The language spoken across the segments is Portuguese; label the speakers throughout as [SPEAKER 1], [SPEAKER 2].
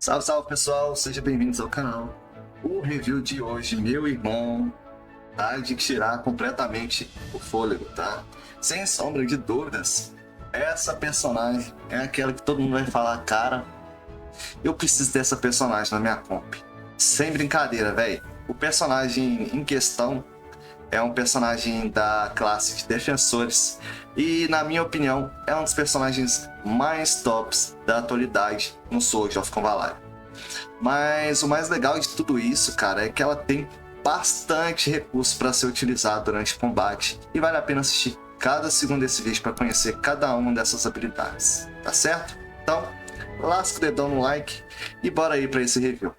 [SPEAKER 1] Salve, salve pessoal, sejam bem-vindos ao canal. O review de hoje, meu irmão, tá de tirar completamente o fôlego, tá? Sem sombra de dúvidas, essa personagem é aquela que todo mundo vai falar, cara, eu preciso dessa personagem na minha comp. Sem brincadeira, velho. O personagem em questão é um personagem da classe de defensores e, na minha opinião, é um dos personagens mais tops da atualidade no Sword of Convalare. Mas o mais legal de tudo isso, cara, é que ela tem bastante recurso para ser utilizado durante o combate e vale a pena assistir cada segundo desse vídeo para conhecer cada uma dessas habilidades, tá certo? Então, lasca o dedão no like e bora aí para esse review.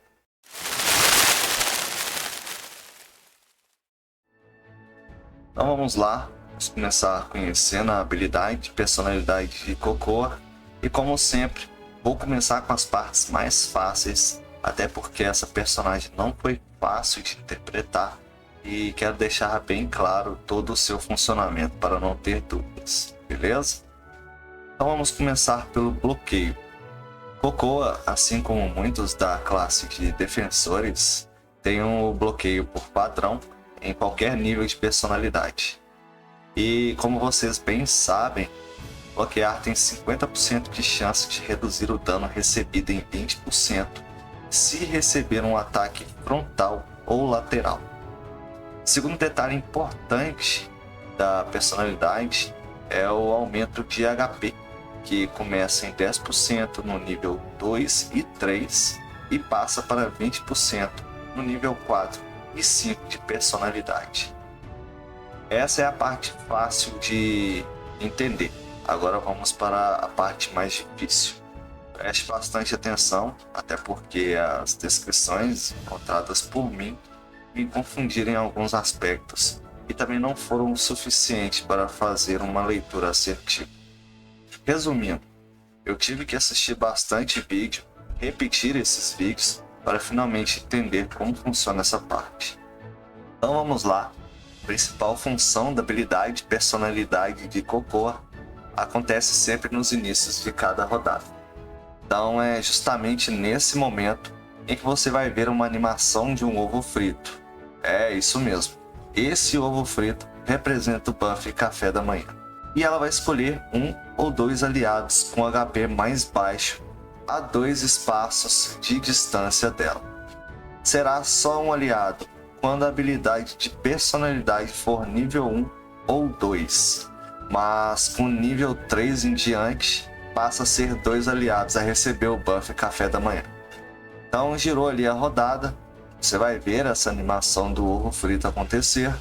[SPEAKER 1] Então vamos lá, vamos começar conhecendo a habilidade e personalidade de Cocoa. E como sempre, vou começar com as partes mais fáceis, até porque essa personagem não foi fácil de interpretar e quero deixar bem claro todo o seu funcionamento para não ter dúvidas, beleza? Então vamos começar pelo bloqueio. Cocoa, assim como muitos da classe de defensores, tem um bloqueio por padrão em qualquer nível de personalidade. E como vocês bem sabem, bloquear tem 50% de chance de reduzir o dano recebido em 20% se receber um ataque frontal ou lateral. Segundo detalhe importante da personalidade é o aumento de HP, que começa em 10% no nível 2 e 3 e passa para 20% no nível 4 e 5 de personalidade. Essa é a parte fácil de entender. Agora vamos para a parte mais difícil. Preste bastante atenção, até porque as descrições encontradas por mim me confundiram em alguns aspectos e também não foram o suficiente para fazer uma leitura assertiva. Resumindo, eu tive que assistir bastante vídeo, repetir esses vídeos para finalmente entender como funciona essa parte. Então vamos lá. A principal função da habilidade e personalidade de Cocoa acontece sempre nos inícios de cada rodada. Então é justamente nesse momento em que você vai ver uma animação de um ovo frito. É isso mesmo. Esse ovo frito representa o buff Café da Manhã. E ela vai escolher um ou dois aliados com HP mais baixo a 2 espaços de distância dela. Será só um aliado quando a habilidade de personalidade for nível 1 ou 2, mas com nível 3 em diante passa a ser 2 aliados a receber o buff Café da Manhã. Então girou ali a rodada, você vai ver essa animação do ovo frito acontecer,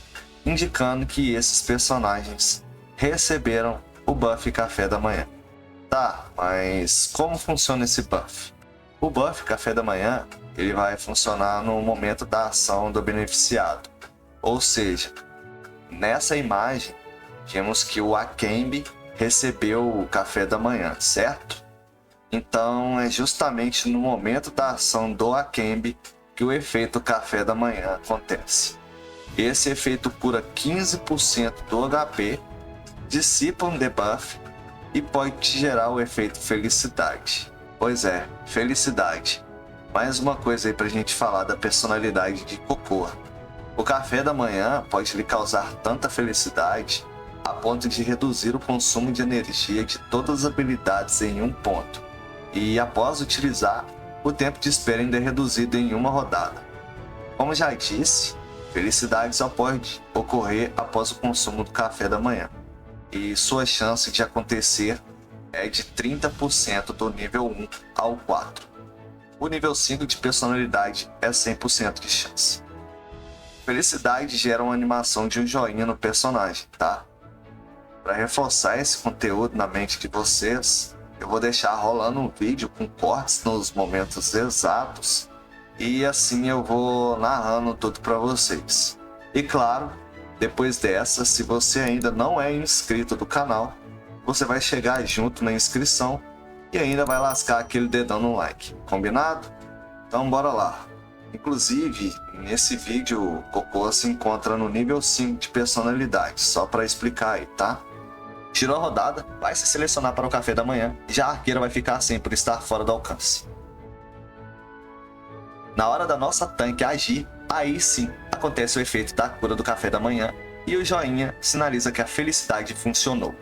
[SPEAKER 1] indicando que esses personagens receberam o buff Café da Manhã. Tá, mas como funciona esse buff? O buff Café da Manhã ele vai funcionar no momento da ação do beneficiado. Ou seja, nessa imagem, vemos que o Akembi recebeu o Café da Manhã, certo? Então é justamente no momento da ação do Akembi que o efeito Café da Manhã acontece. Esse efeito cura 15% do HP, dissipa um debuff e pode te gerar o efeito felicidade. Pois é, felicidade. Mais uma coisa aí pra gente falar da personalidade de Cocoa. O Café da Manhã pode lhe causar tanta felicidade a ponto de reduzir o consumo de energia de todas as habilidades em um ponto. E após utilizar, o tempo de espera ainda é reduzido em uma rodada. Como já disse, felicidade só pode ocorrer após o consumo do Café da Manhã. E sua chance de acontecer é de 30% do nível 1 ao 4. O nível 5 de personalidade é 100% de chance. Felicidade gera uma animação de um joinha no personagem, tá? Para reforçar esse conteúdo na mente de vocês, eu vou deixar rolando um vídeo com cortes nos momentos exatos e assim eu vou narrando tudo para vocês. E claro, depois dessa, se você ainda não é inscrito do canal, você vai chegar junto na inscrição e ainda vai lascar aquele dedão no like, combinado? Então bora lá! Inclusive, nesse vídeo, o Cocoa se encontra no nível 5 de personalidade, só para explicar aí, tá? Tirou a rodada, vai se selecionar para o Café da Manhã, já a arqueira vai ficar sem por estar fora do alcance. Na hora da nossa tanque agir, aí sim acontece o efeito da cura do café da manhã e o joinha sinaliza que a felicidade funcionou.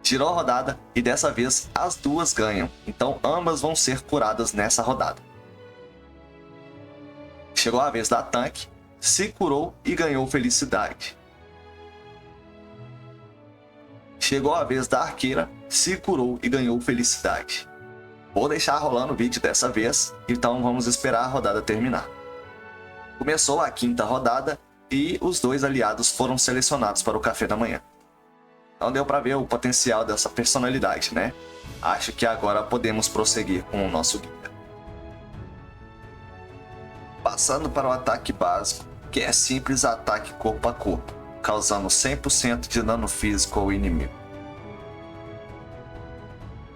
[SPEAKER 1] Girou a rodada e dessa vez as duas ganham, então ambas vão ser curadas nessa rodada. Chegou a vez da tanque, se curou e ganhou felicidade. Chegou a vez da arqueira, se curou e ganhou felicidade. Vou deixar rolando o vídeo dessa vez, então vamos esperar a rodada terminar. Começou a quinta rodada e os dois aliados foram selecionados para o café da manhã. Não deu para ver o potencial dessa personalidade, né? Acho que agora podemos prosseguir com o nosso guia. Passando para o ataque básico, que é simples ataque corpo a corpo, causando 100% de dano físico ao inimigo.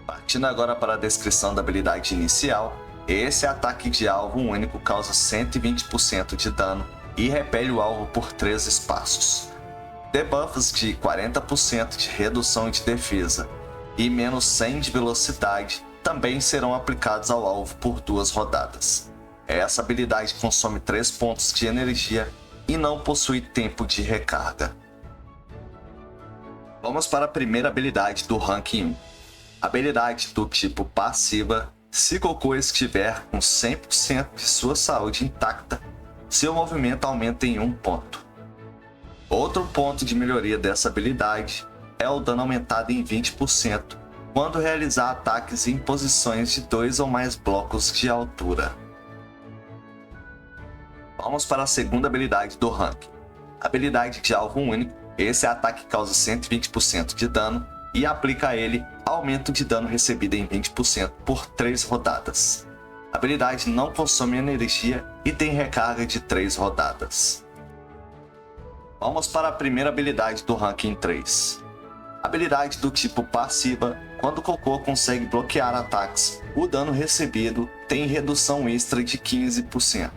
[SPEAKER 1] Partindo agora para a descrição da habilidade inicial, esse ataque de alvo único causa 120% de dano e repele o alvo por 3 espaços. Debuffs de 40% de redução de defesa e menos 100 de velocidade também serão aplicados ao alvo por 2 rodadas. Essa habilidade consome 3 pontos de energia e não possui tempo de recarga. Vamos para a primeira habilidade do ranking 1. Habilidade do tipo passiva. Se Goku estiver com 100% de sua saúde intacta, seu movimento aumenta em 1 ponto. Outro ponto de melhoria dessa habilidade é o dano aumentado em 20% quando realizar ataques em posições de 2 ou mais blocos de altura. Vamos para a segunda habilidade do ranking. Habilidade de alvo único. Esse ataque causa 120% de dano e aplica a ele aumento de dano recebido em 20% por 3 rodadas. A habilidade não consome energia e tem recarga de 3 rodadas. Vamos para a primeira habilidade do ranking 3. Habilidade do tipo passiva. Quando Goku consegue bloquear ataques, o dano recebido tem redução extra de 15%.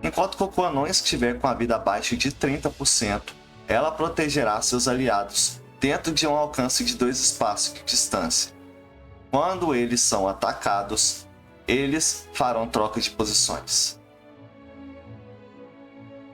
[SPEAKER 1] Enquanto Goku não estiver com a vida abaixo de 30%, ela protegerá seus aliados dentro de um alcance de 2 espaços de distância. Quando eles são atacados, eles farão troca de posições.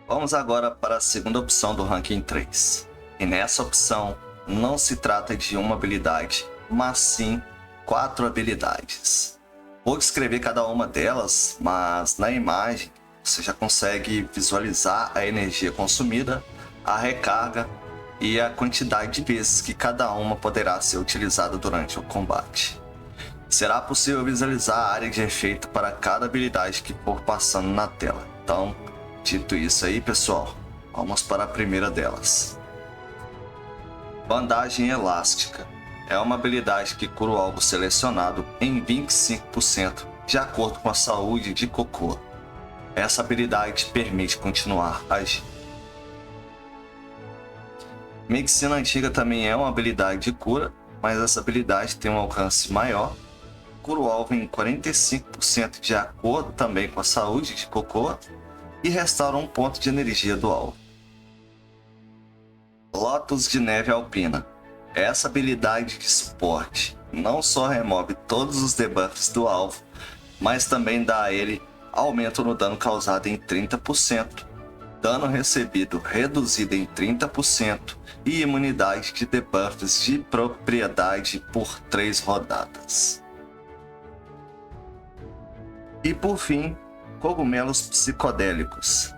[SPEAKER 1] Vamos agora para a segunda opção do ranking 3. E nessa opção, não se trata de uma habilidade, mas sim 4 habilidades. Vou descrever cada uma delas, mas na imagem você já consegue visualizar a energia consumida, a recarga e a quantidade de vezes que cada uma poderá ser utilizada durante o combate. Será possível visualizar a área de efeito para cada habilidade que for passando na tela. Então, dito isso aí, pessoal, vamos para a primeira delas. Bandagem elástica. É uma habilidade que cura o alvo selecionado em 25% de acordo com a saúde de Goku. Essa habilidade permite continuar agindo. Medicina Antiga também é uma habilidade de cura, mas essa habilidade tem um alcance maior. Cura o alvo em 45% de acordo também com a saúde de Goku e restaura 1 ponto de energia do alvo. Lotus de Neve Alpina. Essa habilidade de suporte não só remove todos os debuffs do alvo, mas também dá a ele aumento no dano causado em 30%, dano recebido reduzido em 30% e imunidade de debuffs de propriedade por 3 rodadas. E por fim, Cogumelos Psicodélicos.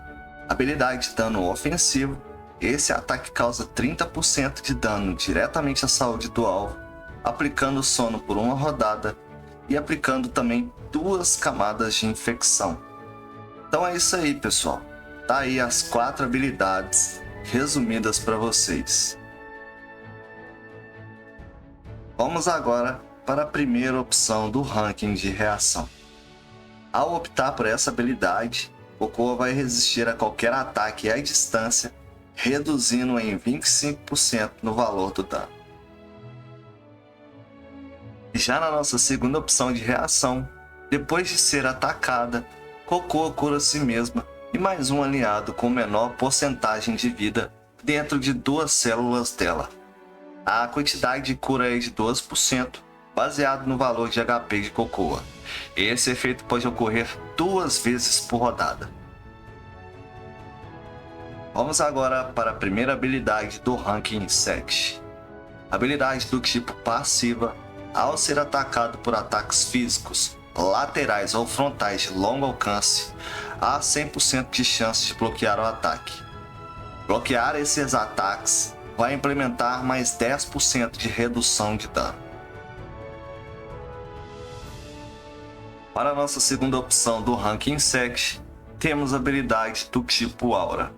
[SPEAKER 1] Habilidade de dano ofensivo. Esse ataque causa 30% de dano diretamente à saúde do alvo, aplicando sono por 1 rodada e aplicando também 2 camadas de infecção. Então é isso aí, pessoal. Tá aí as 4 habilidades resumidas para vocês. Vamos agora para a primeira opção do ranking de reação. Ao optar por essa habilidade, Goku vai resistir a qualquer ataque à distância, reduzindo em 25% no valor do dano. Já na nossa segunda opção de reação, depois de ser atacada, Goku cura a si mesma e mais um aliado com menor porcentagem de vida dentro de 2 células dela. A quantidade de cura é de 12%, baseado no valor de HP de Cocoa. Esse efeito pode ocorrer 2 vezes por rodada. Vamos agora para a primeira habilidade do Ranking Insect. Habilidade do tipo passiva. Ao ser atacado por ataques físicos, laterais ou frontais de longo alcance, há 100% de chance de bloquear o ataque. Bloquear esses ataques vai implementar mais 10% de redução de dano. Para a nossa segunda opção do Ranking Insect, temos a habilidade do tipo Aura.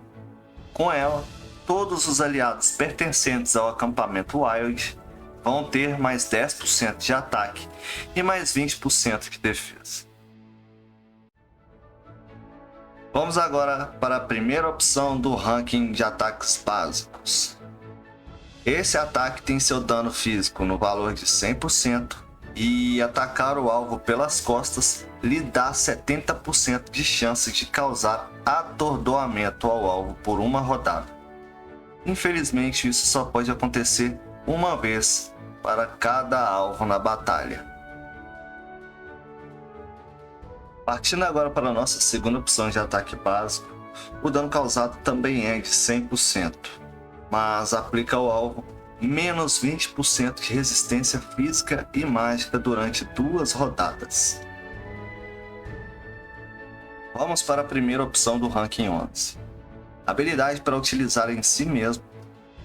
[SPEAKER 1] Com ela, todos os aliados pertencentes ao acampamento Wild vão ter mais 10% de ataque e mais 20% de defesa. Vamos agora para a primeira opção do ranking de ataques básicos. Esse ataque tem seu dano físico no valor de 100% e atacar o alvo pelas costas lhe dá 70% de chance de causar atordoamento ao alvo por uma rodada. Infelizmente, isso só pode acontecer uma vez para cada alvo na batalha. Partindo agora para a nossa segunda opção de ataque básico, o dano causado também é de 100%, mas aplica ao alvo menos 20% de resistência física e mágica durante 2 rodadas. Vamos para a primeira opção do Ranking 11. Habilidade para utilizar em si mesmo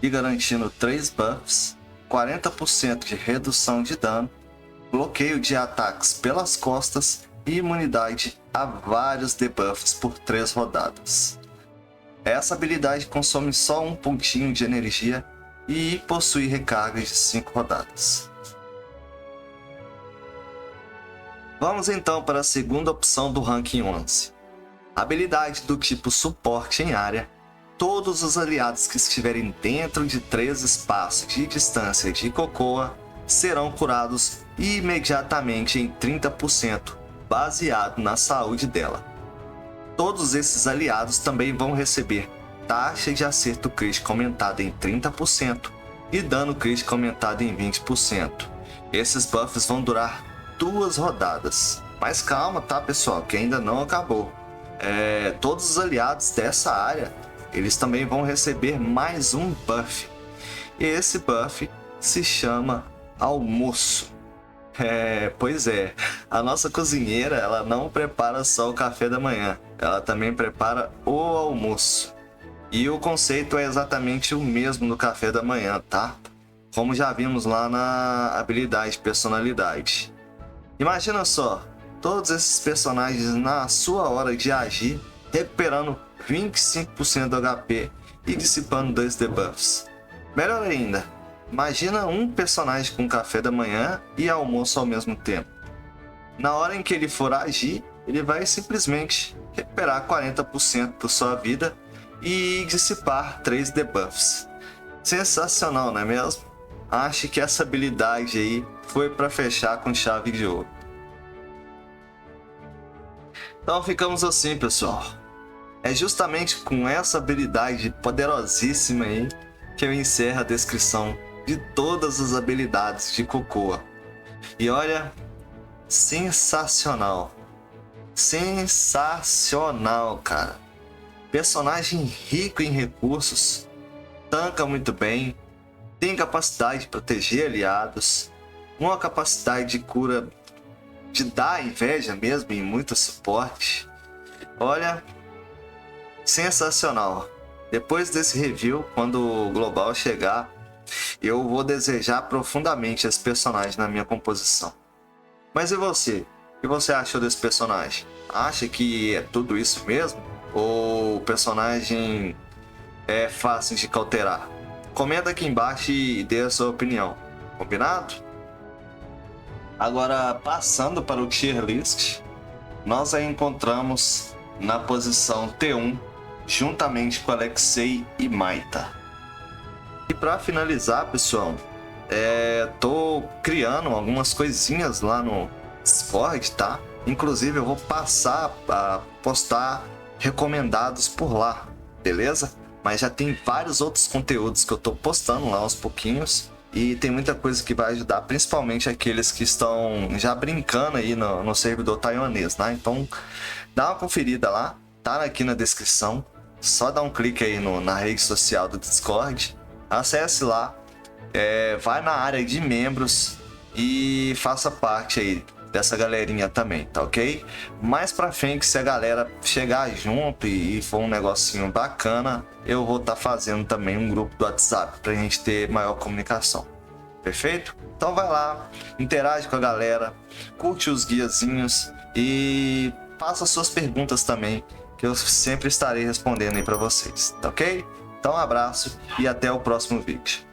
[SPEAKER 1] e garantindo 3 buffs, 40% de redução de dano, bloqueio de ataques pelas costas e imunidade a vários debuffs por 3 rodadas. Essa habilidade consome só 1 pontinho de energia e possui recarga de 5 rodadas. Vamos então para a segunda opção do Ranking 11. Habilidade do tipo suporte em área. Todos os aliados que estiverem dentro de 3 espaços de distância de Cocoa serão curados imediatamente em 30%, baseado na saúde dela. Todos esses aliados também vão receber taxa de acerto crítico aumentada em 30% e dano crítico aumentado em 20%. Esses buffs vão durar 2 rodadas. Mas calma, tá, pessoal, que ainda não acabou. Todos os aliados dessa área, eles também vão receber mais um buff. E esse buff se chama almoço. Pois é, a nossa cozinheira, ela não prepara só o café da manhã, ela também prepara o almoço. E o conceito é exatamente o mesmo do café da manhã, tá? Como já vimos lá na habilidade personalidade. Imagina só, todos esses personagens na sua hora de agir, recuperando 25% do HP e dissipando 2 debuffs. Melhor ainda, imagina um personagem com café da manhã e almoço ao mesmo tempo. Na hora em que ele for agir, ele vai simplesmente recuperar 40% da sua vida e dissipar 3 debuffs. Sensacional, não é mesmo? Acho que essa habilidade aí foi para fechar com chave de ouro. Então ficamos assim, pessoal. É justamente com essa habilidade poderosíssima aí que eu encerro a descrição de todas as habilidades de Cocoa. E olha, sensacional. Sensacional, cara. Personagem rico em recursos, tanca muito bem, tem capacidade de proteger aliados, uma capacidade de cura de dar inveja mesmo em muito suporte. Olha, sensacional. Depois desse review, quando o Global chegar, eu vou desejar profundamente esse personagem na minha composição. Mas e você? O que você achou desse personagem? Acha que é tudo isso mesmo? Ou o personagem é fácil de cauterar? Comenta aqui embaixo e dê a sua opinião. Combinado? Agora, passando para o tier list, nós a encontramos na posição T1, juntamente com Alexei e Maita. E para finalizar, pessoal, tô criando algumas coisinhas lá no Discord, tá? Inclusive eu vou passar a postar recomendados por lá, beleza? Mas já tem vários outros conteúdos que eu tô postando lá aos pouquinhos. e tem muita coisa que vai ajudar, principalmente aqueles que estão já brincando aí no servidor taiwanês, né? Então dá uma conferida lá, tá aqui na descrição, só dá um clique aí na rede social do Discord, acesse lá, vai na área de membros e faça parte aí dessa galerinha também, tá ok? Mais pra frente, se a galera chegar junto e for um negocinho bacana, eu vou estar fazendo também um grupo do WhatsApp pra gente ter maior comunicação. Perfeito? Então vai lá, interage com a galera, curte os guiazinhos e faça suas perguntas também, que eu sempre estarei respondendo aí pra vocês, tá ok? Então um abraço e até o próximo vídeo.